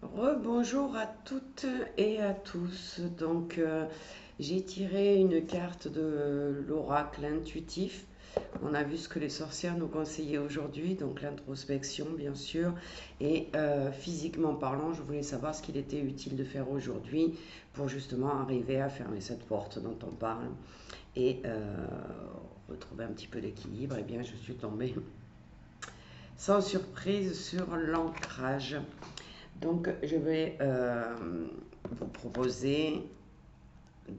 Rebonjour à toutes et à tous. J'ai tiré une carte de l'oracle intuitif. On a vu ce que les sorcières nous conseillaient aujourd'hui, donc l'introspection bien sûr. Et physiquement parlant, je voulais savoir ce qu'il était utile de faire aujourd'hui pour justement arriver à fermer cette porte dont on parle et retrouver un petit peu d'équilibre. Eh bien, je suis tombée sans surprise sur l'ancrage. Donc, je vais vous proposer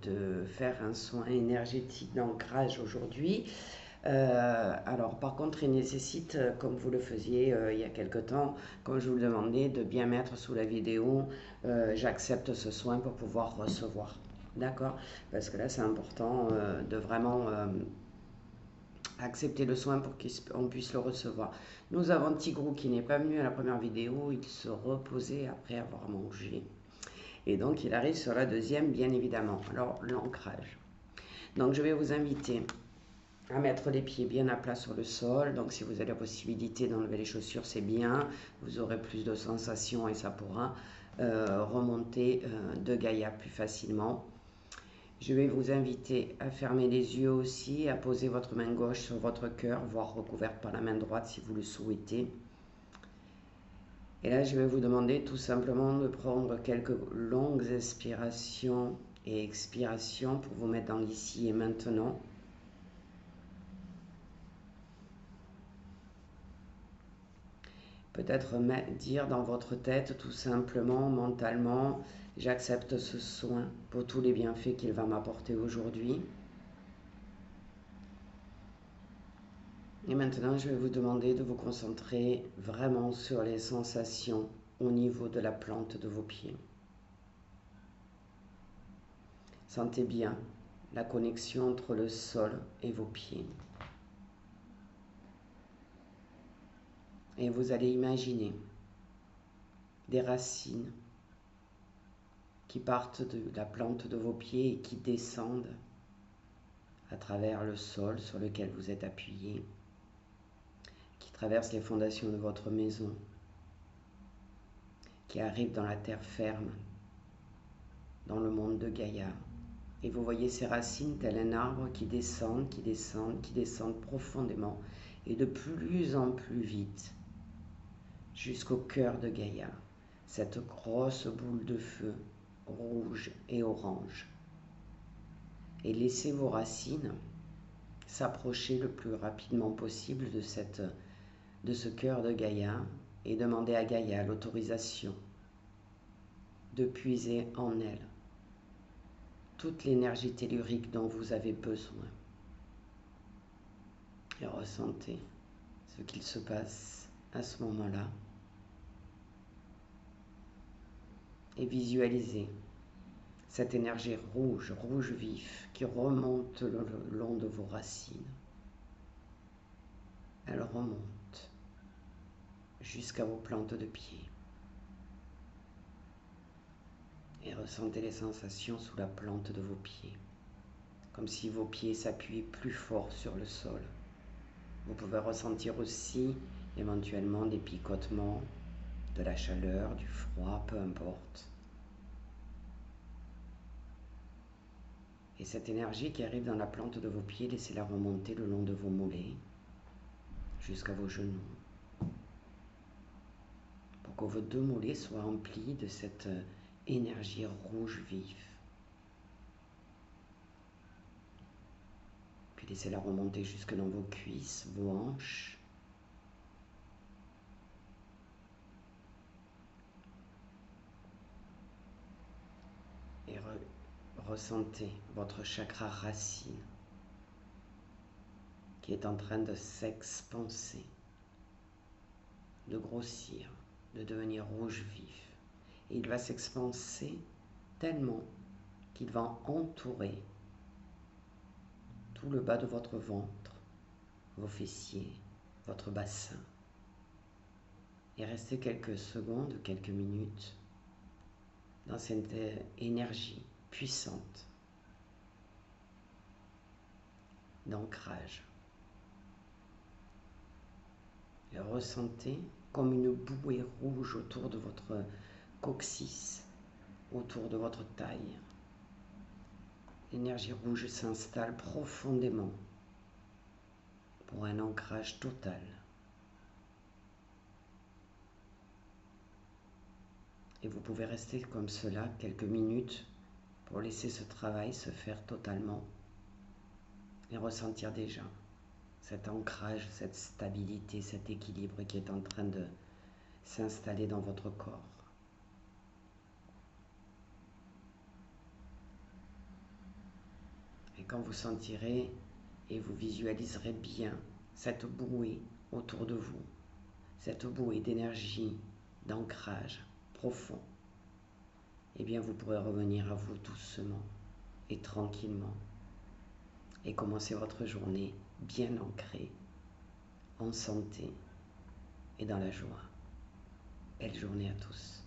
de faire un soin énergétique d'ancrage aujourd'hui. Alors, par contre, il nécessite, comme vous le faisiez il y a quelque temps, comme je vous le demandais, de bien mettre sous la vidéo, j'accepte ce soin pour pouvoir recevoir. D'accord? Parce que là, c'est important de vraiment accepter le soin pour qu'on puisse le recevoir. Nous avons Tigrou qui n'est pas venu à la première vidéo, il se reposait après avoir mangé. Et donc il arrive sur la deuxième, bien évidemment. Alors l'ancrage. Donc je vais vous inviter à mettre les pieds bien à plat sur le sol. Donc si vous avez la possibilité d'enlever les chaussures, c'est bien. Vous aurez plus de sensations et ça pourra remonter de Gaïa plus facilement. Je vais vous inviter à fermer les yeux aussi, à poser votre main gauche sur votre cœur, voire recouverte par la main droite si vous le souhaitez. Et là, je vais vous demander tout simplement de prendre quelques longues inspirations et expirations pour vous mettre dans l'ici et maintenant. Peut-être dire dans votre tête tout simplement, mentalement, j'accepte ce soin pour tous les bienfaits qu'il va m'apporter aujourd'hui. Et maintenant, je vais vous demander de vous concentrer vraiment sur les sensations au niveau de la plante de vos pieds. Sentez bien la connexion entre le sol et vos pieds. Et vous allez imaginer des racines qui partent de la plante de vos pieds et qui descendent à travers le sol sur lequel vous êtes appuyé, qui traversent les fondations de votre maison, qui arrivent dans la terre ferme, dans le monde de Gaïa. Et vous voyez ces racines tel un arbre qui descendent, qui descendent, qui descendent profondément et de plus en plus vite jusqu'au cœur de Gaïa, cette grosse boule de feu rouge et orange. Et laissez vos racines s'approcher le plus rapidement possible de ce cœur de Gaïa et demandez à Gaïa l'autorisation de puiser en elle toute l'énergie tellurique dont vous avez besoin. Et ressentez ce qu'il se passe à ce moment-là. Et visualisez cette énergie rouge, rouge vif, qui remonte le long de vos racines. Elle remonte jusqu'à vos plantes de pied. Et ressentez les sensations sous la plante de vos pieds, comme si vos pieds s'appuyaient plus fort sur le sol. Vous pouvez ressentir aussi éventuellement des picotements, de la chaleur, du froid, peu importe. Et cette énergie qui arrive dans la plante de vos pieds, laissez-la remonter le long de vos mollets jusqu'à vos genoux, pour que vos deux mollets soient remplis de cette énergie rouge vif. Puis laissez-la remonter jusque dans vos cuisses, vos hanches. Et ressentez votre chakra racine qui est en train de s'expanser, de grossir, de devenir rouge vif. Et il va s'expanser tellement qu'il va entourer tout le bas de votre ventre, vos fessiers, votre bassin. Et restez quelques secondes, quelques minutes dans cette énergie puissante d'ancrage. Et ressentez comme une bouée rouge autour de votre coccyx, autour de votre taille. L'énergie rouge s'installe profondément pour un ancrage total. Et vous pouvez rester comme cela quelques minutes pour laisser ce travail se faire totalement et ressentir déjà cet ancrage, cette stabilité, cet équilibre qui est en train de s'installer dans votre corps. Et quand vous sentirez et vous visualiserez bien cette bouée autour de vous, cette bouée d'énergie, d'ancrage profond, eh bien vous pourrez revenir à vous doucement et tranquillement et commencer votre journée bien ancrée, en santé et dans la joie. Belle journée à tous.